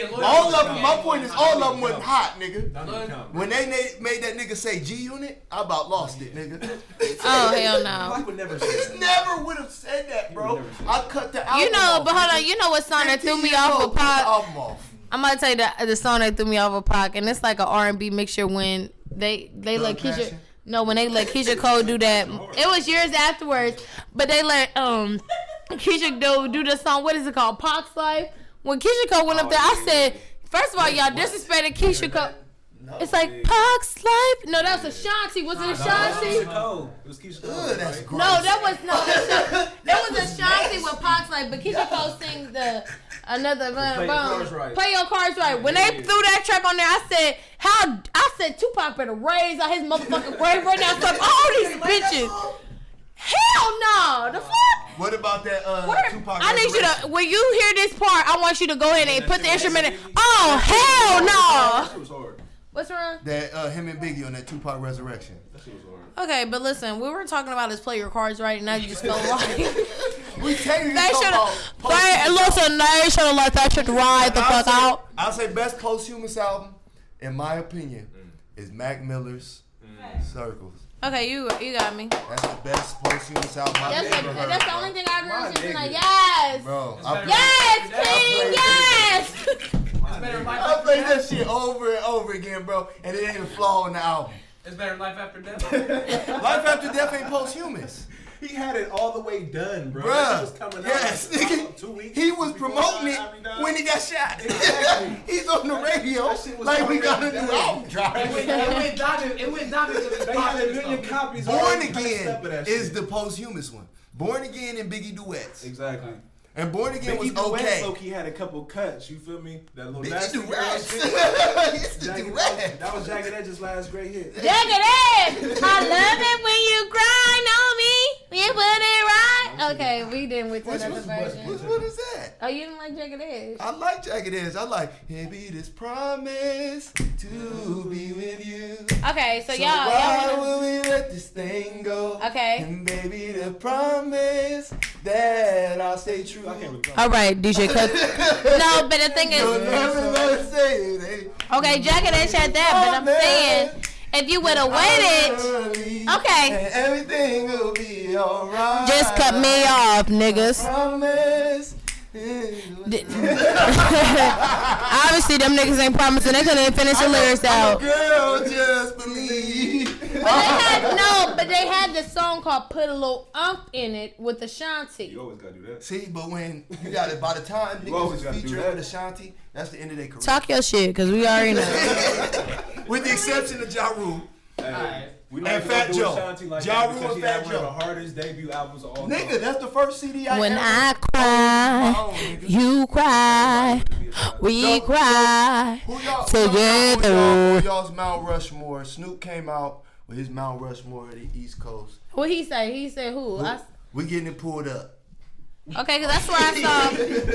Loyalty all of them. count. My point is, all of them wasn't Count. hot, nigga. Don't even count. When they made that nigga say G Unit, I about lost it, nigga. Oh, hell no. Mike would never say that. He never would have said that, bro. He would never say I cut the album You know, off, but hold nigga. on. You know what song that threw 15 me years off old, of cut the Pac? album off. I'm gonna tell you the song that threw me off of Pac, and it's like an R&B mixture when they let Keisha. Passion? No, when they let Keisha Cole do that. It was years afterwards, but they let Keisha do the song. What is it called? Pac's Life. When Keisha Cole went up there, I said, first of all, y'all disrespected Keisha Cole. It's like Pac's Life. No, that was Ashanti. Was it Ashanti? Keisha Cole. It was Keisha Cole. Ugh, that's right? gross. No, that was Ashanti with Pac's Life, but Keisha Cole sings another Play Your Cards Right. Play Your Cards Right. When they threw that track on there, I said Tupac better raise on his motherfucking grave right now. Fuck all these bitches. Hell no. The fuck? What about that Tupac? I need you Resurrection? to, when you hear this part, I want you to go ahead and put the instrument in. Oh, hell That no. shit was hard. What's wrong? That him and Biggie on that Tupac Resurrection. That shit was hard. Okay, but listen, we were talking about is play your cards right, and now you just feel like We technically they talking should about have. Listen, they should have let that shit ride the fuck out. I'll say best posthumous album, in my opinion, is Mac Miller's Circles. Okay, you got me. That's the best posthumous album I've ever heard. That's the bro. only thing I agree My with. She's nigga. like, yes, Bro, yes, King, yes. It's better than Life I After played that Death. shit over and over again, bro, and it ain't a flaw in the album. It's better than Life After Death. Life After Death ain't posthumous. He had it all the way done, bro. Bruh, That shit was coming yes, out nigga. 2 weeks. He was before promoting I'll be it done. when he got shot. Exactly. He's on the radio That shit was like we got a already new done. album drop. It went down because They had a million copies. Born already passed Again up of that is shit. the posthumous one. Born Again and Biggie duets. Exactly. And Born Again was Biggie Duets, okay. Low-key had a couple cuts. You feel me? That little Biggie nasty duets. shit. It's the Jagged duet. Edge. That was Jagged Edge's last great hit. Jagged Edge. I love it when you grind on me. You put it right. Okay, we didn't with another version. What is that? Oh, you didn't like Jagged Edge? I like Jagged Edge. I like Baby this promise to be with you. Okay, so So y'all why wanna, will we let this thing go? Okay. And baby the promise that I'll stay true. I can't recall. all right, DJ Cut. No, but the thing You'll never is, let us say it. okay, Jagged Edge had that, but I'm saying if you would have waited, okay. And everything will be alright. Just cut me off, niggas. Promise. Obviously, them niggas ain't promising. They couldn't finish the lyrics out. Girl, just believe. But they they had this song called "Put a Little Umph in It" with Ashanti. You always gotta do that. See, but when you got it, by the time niggas always was gotta do featuring that. with Ashanti, that's the end of their career. Talk your shit, cause we already know. With the exception of Ja Rule. Hey, we And Fat Joe. Like Ja that Rule because and he had Fat one of Joe. the hardest debut albums of all time. Nigga, that's the first CD I When ever I cry, you cry, we cry Who together. Who y'all's Mount Rushmore? Snoop came out with his Mount Rushmore of the East Coast. What he say? He said who? We getting it pulled up. Okay, cause that's where I saw.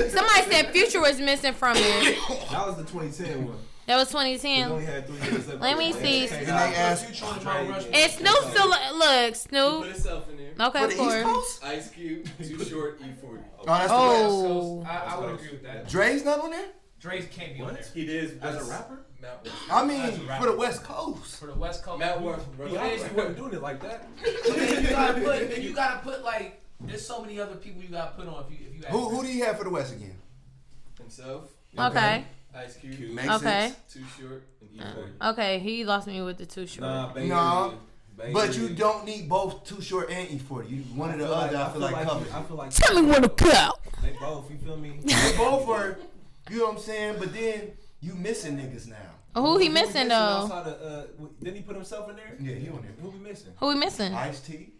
Somebody said Future was missing from it. That was the 2010 one. That was We only 2010. had 3 years left. Let me see. And they asked Future on Mount Rushmore. And Snoop still look Snoop. Put himself in there. Okay, for of the East course. Coast. Ice Cube, Too Short, E40. Oh, that's the West. Oh, I would agree with that. Dre's not on there. Dre's can't be on there. He did As a rapper? Mount Rushmore. I mean, for the West Coast. For the West Coast. Mount Rushmore. He obviously wasn't doing it like that. you gotta put like. There's so many other people you gotta put on if you ask Who do you have for the West again? Himself, okay, Ice Cube, Makes okay, sense. Too Short, and E40. okay. He lost me with the Too Short. Nah, baby. Nah, Baby. But you don't need both Too Short and E40. You one or the other. I feel like covered. I feel like Tell me where to go. they both. You feel me? They both were. You know what I'm saying? But then you missing niggas now. Who he missing though? Outside of, didn't he put himself in there? Yeah, he on there. Who we missing? Who we missing? Ice-T.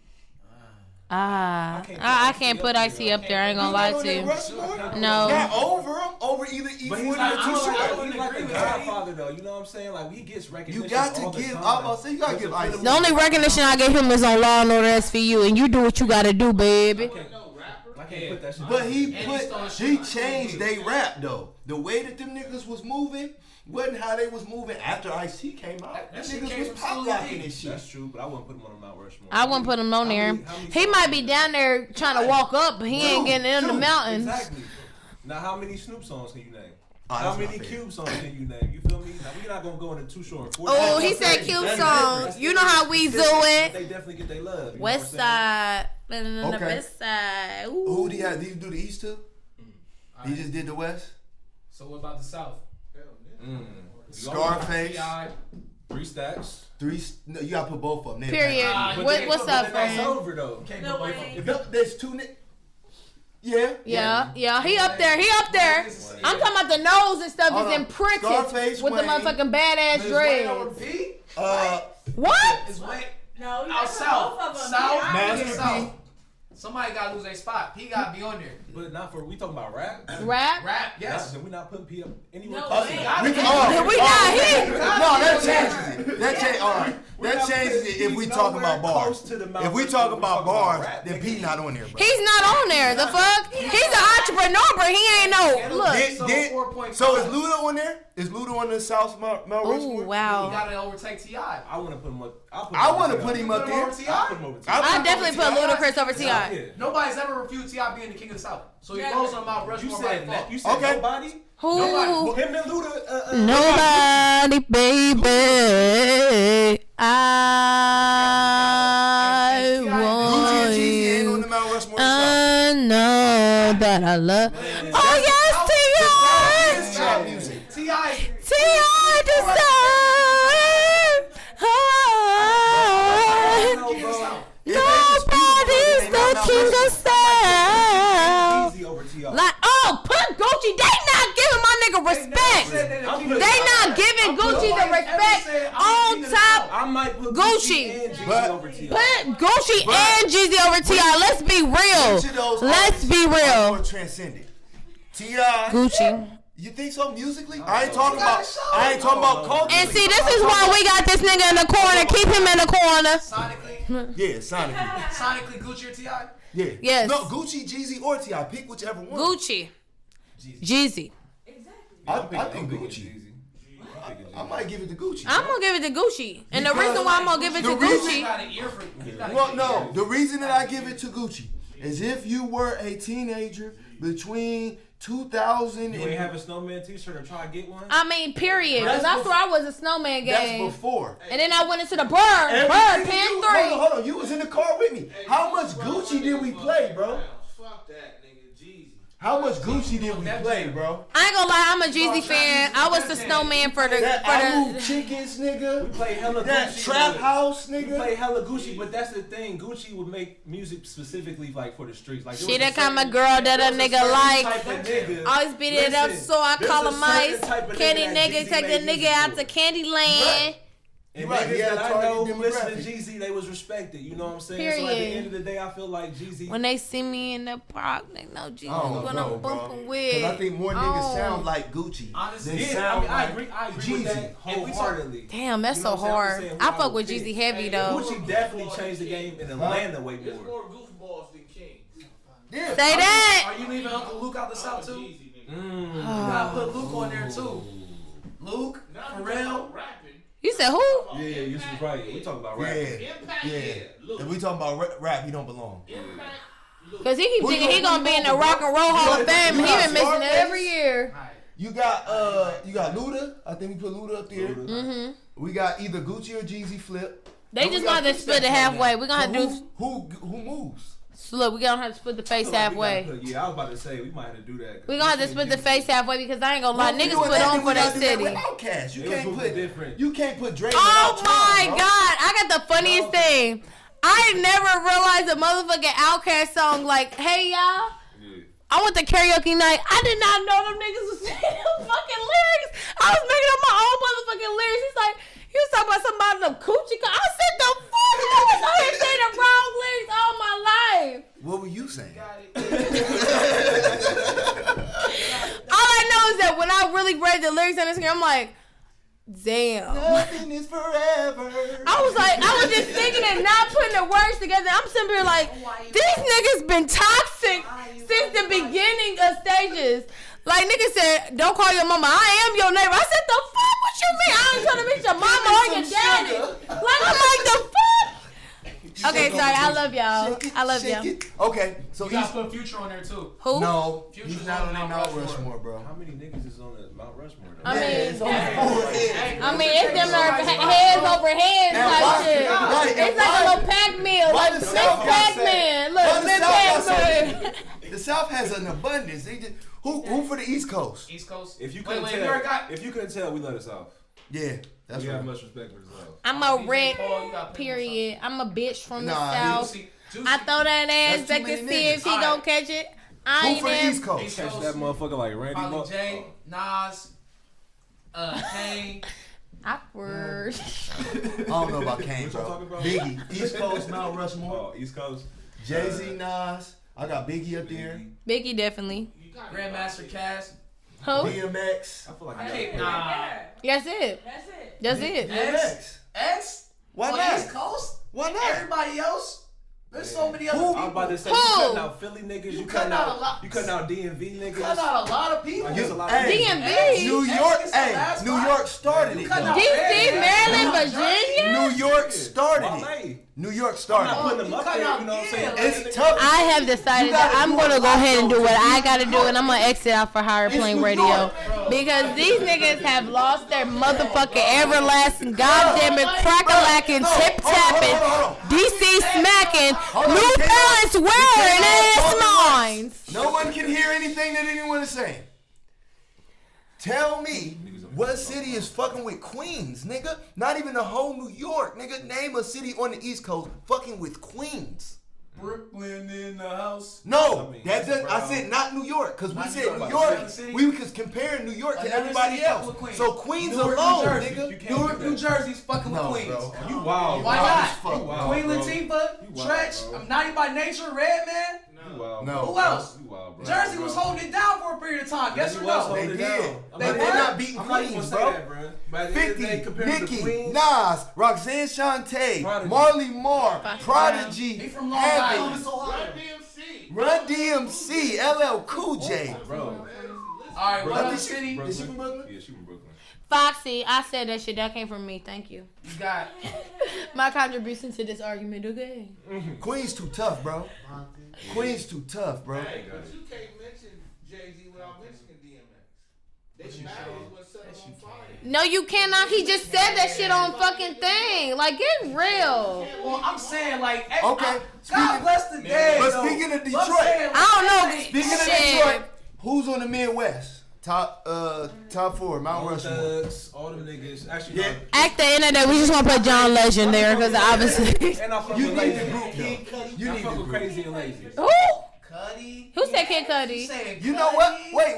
I can't put Icy up there. I ain't gonna lie to you. No. Not over him. Over either But E40 he's or not Too Too Short. Short. He's like the Godfather though. You know what I'm saying? Like he gets recognition. You got to all the give. time. I'm about to say you gotta give Ice. The only recognition I give him is on Law and Order SVU, and you do what you gotta do, baby. I can't put that shit. But he he changed they rap though. The way that them niggas was moving wasn't how they was moving after Ice-T came out. Them That shit niggas came was from pop School locking D. this shit. That's true, but I wouldn't put him on Mount Rushmore. I wouldn't put him on there. how many He might be down there trying to walk up, but he ain't getting in the mountains. Exactly. Now, how many Snoop songs can you name? Oh, How that's many not fair. Cube songs can you name? You feel me? Now, we're not gonna go into Too Short. Oh, he said cute songs. You know how we do it. They definitely get their love. You know West what I'm Side, the Okay. West Side. Ooh. Who did he do the East too? He just did the West. So what about the South? saying? Scarface. T.I. 3 stacks. No, you gotta put both of them. They're Period. But What's up, That's friend? over though. No way. packed. There's two. Yeah. Yeah. He up there. I'm talking about the nose and stuff Hold is on. imprinted Scarface, with the Wayne. motherfucking badass dreads. P? What? Is Wayne No, you out got south? both of them. South? Yeah. Master South. Somebody gotta lose their spot. He gotta be on there. But not for we talking about rap. Rap? Rap, yes. Then we not putting P up anywhere. No close. way. We We not here. No, that changes it. That change. All right. That changes it if we talking about bars. If we talking about bars, then P not on there, bro. He's not on there. The fuck? He's an entrepreneur, but he ain't no. Look. So is Luda on there? Is Luda on the South Mount Oh Rushmore? He wow. gotta overtake T.I. I want to put him up. I want to put him up there. I'll put him over I definitely put Ludacris over Ti. Yeah. Nobody's ever refused T.I. being the king of the South. So he Yeah. goes on Mount You Rushmore by said default. you said Okay. nobody. Who? Well, him and Luda. Nobody, baby. I Gucci and Jeezy ain't on want the you. Mount Rushmore. I know that I love. Oh yes, It's trap music. T.I. T.I. deserve. Nobody's the king of sound. Easy over T.I. Like, oh, put Gucci. They not giving my nigga respect. They not giving Gucci the respect on top. I might put Gucci. and Jeezy But- over T.I. Put Gucci and Jeezy over T.I. Let's be Each of real. those Let's artists be are real. more transcendent. T.I. Gucci. You think so musically? I ain't talking about culture. And see, this is why we got this nigga in the corner. Keep him in the corner. Sonically, Yeah, sonically. sonically Gucci or T.I. Yeah. Yes. No, Gucci, Jeezy, or T.I. Pick whichever one. Gucci. Jeezy. I think Gucci. I might give it to Gucci. I'm gonna give it to Gucci. And the Because reason why I'm gonna give it to the reason- He Gucci. got an ear for. He got an Well, ear. no. The reason that I give it to Gucci is if you were a teenager between 2000 You ain't and have a snowman T-shirt or try to get one. I mean, period. Cause that's where I was a snowman that's game. before. And then I went into the Bird Everything Pen you- 3. Hold on. You was in the car with me. How much Gucci did we play, bro? Fuck that, nigga. Jeezy. How much Gucci did we play, bro? I ain't gonna lie, I'm a Jeezy fan. I was the snowman for the. That I Move Chickens, nigga. We play hella That Gucci. Trap House, nigga. We play hella Gucci, but that's the thing. Gucci would make music specifically like for the streets. Like She the kind of girl that a nigga like. Nigga. Always beat it up, so I call him Ice. Candy nigga nigga, take the nigga out to Candyland. And Right, niggas yeah, that I know target who listen to demographic. Jeezy, they was respected. You know what I'm saying? So at the Period. end of the day, I feel like Jeezy. When they see me in the park, they know Jeezy I don't when know, I'm bro. bumping with. Because I think more niggas Oh. sound like Gucci. Honestly, than Yeah, sound I like agree with that wholeheartedly. Damn, that's You know so what I'm saying? I'm hard. saying I who fuck I with would Jeezy pick. heavy though. Gucci definitely changed the game in Atlanta way There's more. more goofballs than kings. Yeah. Say that. Are you leaving Uncle Luke out the South too? You Jeezy, nigga. gotta put Luke on there too. Luke, Not for real. rapping. You said who? Yeah, you was right. We talk about rap. Yeah. Impact, Yeah. Look, If we talking about rap, he don't belong. Impact. Look, Cause he keep Who thinking you he gonna be in the gonna Rock and Roll Hall of Fame. He got been missing it Scarface? every year. Alright. You got Luda. I think we put Luda up there. Mm-hmm. We got either Gucci or Jeezy flip. They And we just got gonna have to split it footsteps on halfway. that. We gonna have to So do. who moves? So look, we gonna have to split the face halfway. Yeah, I was about to say we might have to do that. We gonna have to split the face halfway because I ain't gonna lie, Well, niggas you doing put that, on then for we that gotta do that city. with Outkast. You It can't was put Drake. Oh without my Tron, bro. god, I got the funniest thing. I never realized a motherfucking Outkast song like, hey y'all. I went to karaoke night. I did not know them niggas was saying them fucking lyrics. I was making up my own motherfucking lyrics. He's like, he was talking about somebody some coochie. I said the fuck? I was out here saying the wrong lyrics all my life. What were you saying? All I know is that when I really read the lyrics on this game, I'm like, damn. Nothing is forever. I was just thinking and not putting the words together. I'm simply like, these niggas been toxic since the beginning of stages. Like niggas said, don't call your mama. I am your neighbor. I said, the fuck? What you mean? I ain't trying to meet your mama or your daddy. Like I'm like the fuck. Okay, sorry. I love y'all. I love y'all. Okay, so You gotta he's put Future on there too. Who? no, Future's he's not on on the Mount Mount Rushmore. Rushmore, bro. How many niggas is on the Mount Rushmore though? I mean, it's on four heads. I mean, it's them heads over heads And type why- shit. right, and It's like why- a little pack meal, why like the Miss South got Pac-Man. Why Look, the Miss South got Pac-Man. The South has an abundance. They just, who for the East Coast? East Coast. If you Wait, couldn't wait, tell, you already got. if you couldn't tell, we let us off. Yeah, that's We right. have much respect for the South. I'm a DJ rent, Paul, you gotta put him on period. I'm a bitch from the Nah, South. Juicy. I throw that ass That's back too and many see if he niggas. gon' catch it. I Who ain't for the them. East Coast? East Catch Coast. that motherfucker like Randy Probably Moss. Jay, Nas, Kane. Awkward. I don't know about Kane, What y'all bro. talking about? Biggie, East Coast, Mount Rushmore. Oh, East Coast. Jay-Z, Nas. I got Biggie up there. Biggie definitely. Grandmaster Cass. Who? DMX. I feel like I you can't. got Nah. That's it. That's it. DMX. X. Why on not? East Coast. Why not? Everybody else. There's so many other I was people. about to say, Who? you cutting out Philly niggas, You you cutting cutting out a out, lot. you cutting out DMV niggas. Cut out a lot of people. Like, there's a lot Hey, of DMV. New X York, is the hey, last New spot. York started it. cut though. out DC, Red. Maryland, Cut out Virginia. New York started it. Wale. New York I'm started not it. putting them You up cut there, out you know what I'm Yale. saying? It's tough. I have decided You that gotta I'm do gonna a go lot, ahead and do though, what to I be gotta New do, York. and I'm gonna exit out for higher It's playing New radio York. because these niggas have lost their motherfucking everlasting goddamn it crack-a-lacking, tip-tapping, DC smacking, New Balance wearing ass minds. No one can hear anything that anyone is saying. Tell me what city is fucking with Queens, nigga? Not even the whole New York, nigga. Name a city on the East Coast fucking with Queens. Brooklyn in the house. No, I mean, that doesn't. I Brown. said not New York, cause we Not New said York, New but York. another city? We was comparing New York to Another everybody city fucking else. with Queens. So Queens Newark, alone, New Jersey. nigga. You can't Newark, do New that. Jersey's fucking No, with Queens. bro. You wild. Why bro. not? Fuck, You wild, Queen bro. Latifah, You wild, Tretch, bro. I'm Naughty by Nature, Redman. You wild, No. bro. Who else? You wild, bro. Jersey was holding it down for a period of time. Yes He or was no? holding They it did. down. But They they're were? not beating I'm not even Queens, gonna say bro. that, bro. But at the end of the day, 50, compared to Nicki, Queens, Nas, Roxanne Shante, Prodigy. Marley Marl, Foxy Prodigy, He from Long Heaven, Island. Run DMC. Run DMC, LL Cool J. bro. All right, what I other think she- city? Is she from Brooklyn? Yeah, she from Brooklyn. Foxy, I said that shit. That came from me. Thank you. You got My contribution to this argument, okay? Queens too tough, bro. Queens too tough, bro. Hey, but you can't mention Jay-Z without mentioning DMX. They battle is what set him on fire. No, you cannot. He just said that shit on fucking thing. Like, get real. Well, I'm saying like, Okay, God bless the dead. But though. speaking of I'm Detroit, saying, like, I don't know. Speaking of Shit. Detroit, Who's on the Midwest? Top 4, Mount Rushmore. Thugs, all them niggas. Actually, Yeah. At the end of the day, we just want to put John Legend there because obviously. and I fuck You with need Lazy. the group, though. You I need fuck the with group. Crazy and Lazy. Who? Cuddy. Who said Kid Cudi? You know what? Wait.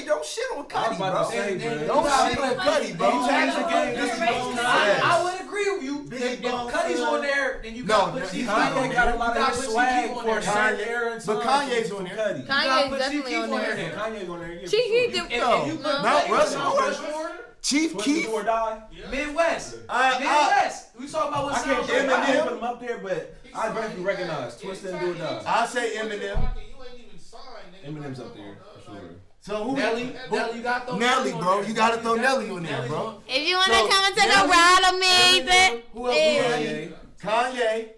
Don't shit on I was Cuddy, about bro. to say, bro. Don't shit on Cuddy, bro. He changed the game. This is I would agree with you. If Cuddy's on there, then you got to put Chief Kanye Keef got a lot of his swag on for there. a certain era and But time. Kanye's on there. Cudi. Kanye's definitely on there. Kanye's on there. Yeah, Chief Keef for sure. did. No. If you put Mount Cuddy on Rushmore? Rushmore, Chief Twist Keef. Do or Die. Midwest. I- Midwest. We talking about what I can't sounds put like. him up there, but I definitely recognize Twist and Do or Die. I say Eminem. You ain't even signed, nigga. Eminem's up there for sure. So who? Nelly, you got to throw Nelly, on bro. there. You gotta throw Nelly on there, bro. If you want to So, come and take a Nelly- ride on me, then. Who else? Kanye.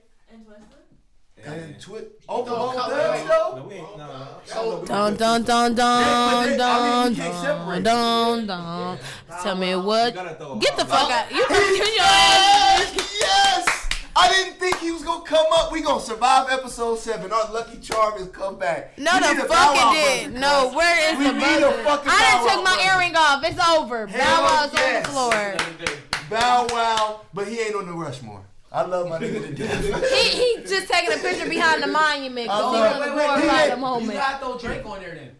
And Twist. Oh, the whole thugs, though? No, we ain't. No. Dun dun dun dun I mean, dun you can't separate dun dun. Tell me what. You gotta throw a Get the hot fuck out. You your Yes! I didn't think he was gonna come up. We gonna survive episode 7. Our lucky charm is come back. No, We the need a fuck Bow Wow it did. brother, No, cuz. where is We the need buzzer? a fucking I Bow done Wow took my brother. earring off. It's over. Hell Bow Wow's on yes. the floor. Bow Wow, but he ain't on the Rushmore. I love my nigga to death. He just taking a picture behind the monument because he Wait, want to wait, glorify wait. the You moment. got to throw Drake on there then.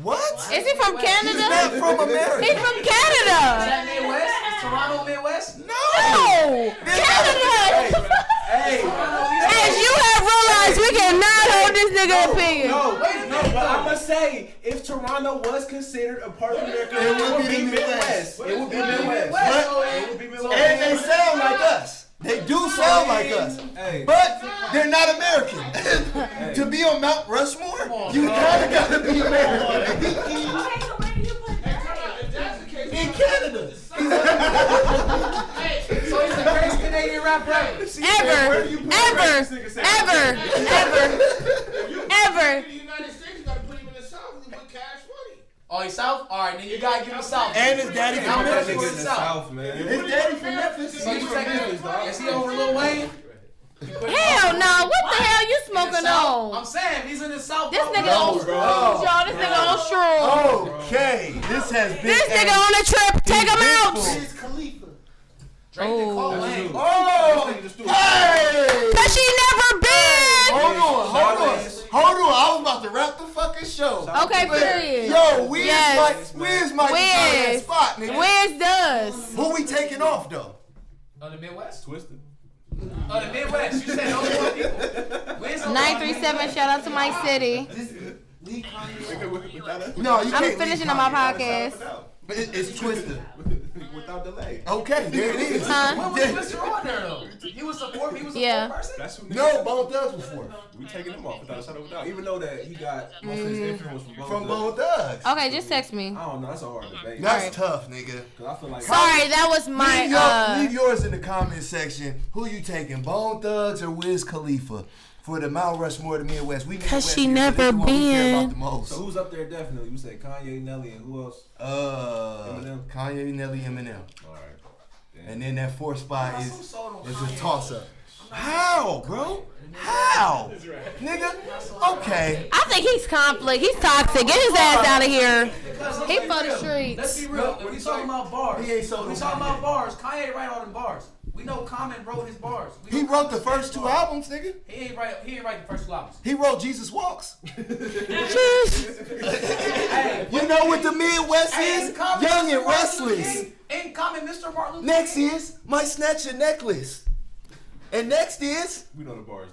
What? Is he from He's not Canada? from America. He's from Is Canada. that Midwest? Is Toronto Midwest? No, Canada. Hey, As you have realized, we cannot hold this nigga opinion. no, but I must say, if Toronto was considered a part of America, it would be Midwest. It would be Midwest. But- It would be Midwest. And they sound like us. They do sound like us. Hey. But they're not American. To be on Mount Rushmore, you kinda gotta be American. In Canada. So he's the greatest Canadian rapper ever. Ever. In the United States, you gotta put him in the South. You put Cash Money. Oh, he's South? Alright, then you gotta give him South. And his daddy How from much That is nigga Memphis. in the South, man. His daddy from Memphis. So you taking, is he over Lil Wayne? Hell no. What the hell you smoking I'm on? saying, he's in the South. This bro. nigga No, on bro. shrooms, y'all. This nigga on shrooms. Okay, this has been This nigga on a trip. Take him out. Drake did call Wayne. Oh, hey! Cause she never been. Hold on. I was about to wrap the fucking show. Okay, period. Yo, where's Yes. Mike Wiz. that spot, nigga? Where's does? Who we taking off though? On the Midwest? Twisted. On the Midwest. You said those four people. Where's the 937. Shout out to Mike City. No, you can't. I'm finishing on my podcast. But it's Twisted. Without delay. Okay, there it is. Huh? When was Twister on there though? He was a fourth Yeah. person? That's who No, Bone Thugs was fourth. We taking him off without a shadow of a doubt. Even though that he got most of his influence From from Bone Thugs. Okay, just text me. I don't know. That's a hard debate. That's Alright. tough, nigga. Cause I feel like Sorry, that was Leave my yours in the comment section. Who you taking, Bone Thugs or Wiz Khalifa? For the Mount Rushmore of the Midwest. We 'Cause Midwest she here, so never this is what we care been. about the most. So who's up there? Definitely. You say Kanye, Nelly, and who else? Eminem. Kanye, Nelly, Eminem. All right. And then that fourth spot Some is sold on a Kanye. toss up. How, bro? How? Nigga? Okay. I think he's conflict. He's toxic. Get his ass out of here. He for the Let's streets. be real. If we talking about bars, He ain't sold if we no talking Kanye. about bars, Kanye write all them bars. We know Common wrote his bars. We He know wrote the Common first two bars. albums, nigga. He ain't write the first two albums. He wrote Jesus Walks. Hey, You know what the Midwest is? ain't Common Young Mr. and Martin Luther restless. King? Ain't Common Mr. Martin Luther Next King? is Might Snatch Your Necklace. And next is We know the bars.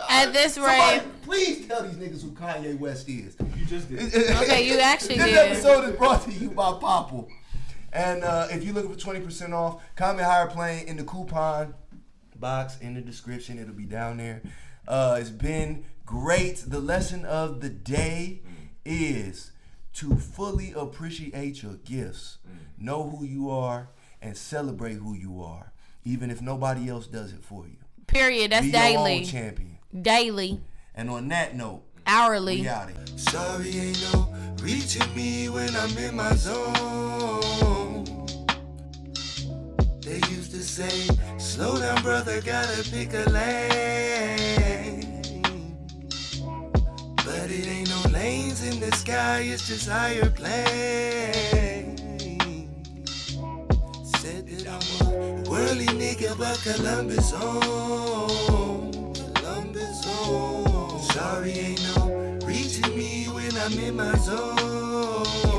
At this somebody, rate. please tell these niggas who Kanye West is. You just did. Okay, you actually This did. episode is brought to you by Popple. And if you're looking for 20% off, comment Higher Plane in the coupon box in the description. It'll be down there. It's been great. The lesson of the day is to fully appreciate your gifts. Know who you are and celebrate who you are, even if nobody else does it for you. Period. That's Be your own daily. champion. Daily. And on that note, Hourly. we out here. Sorry, ain't no reaching me when I'm in my zone. They used to say, slow down, brother, gotta pick a lane. But it ain't no lane. the sky, it's just higher plane. Said that I'm a worldly nigga, but Columbus home. Columbus home. Sorry, ain't no reaching me when I'm in my zone.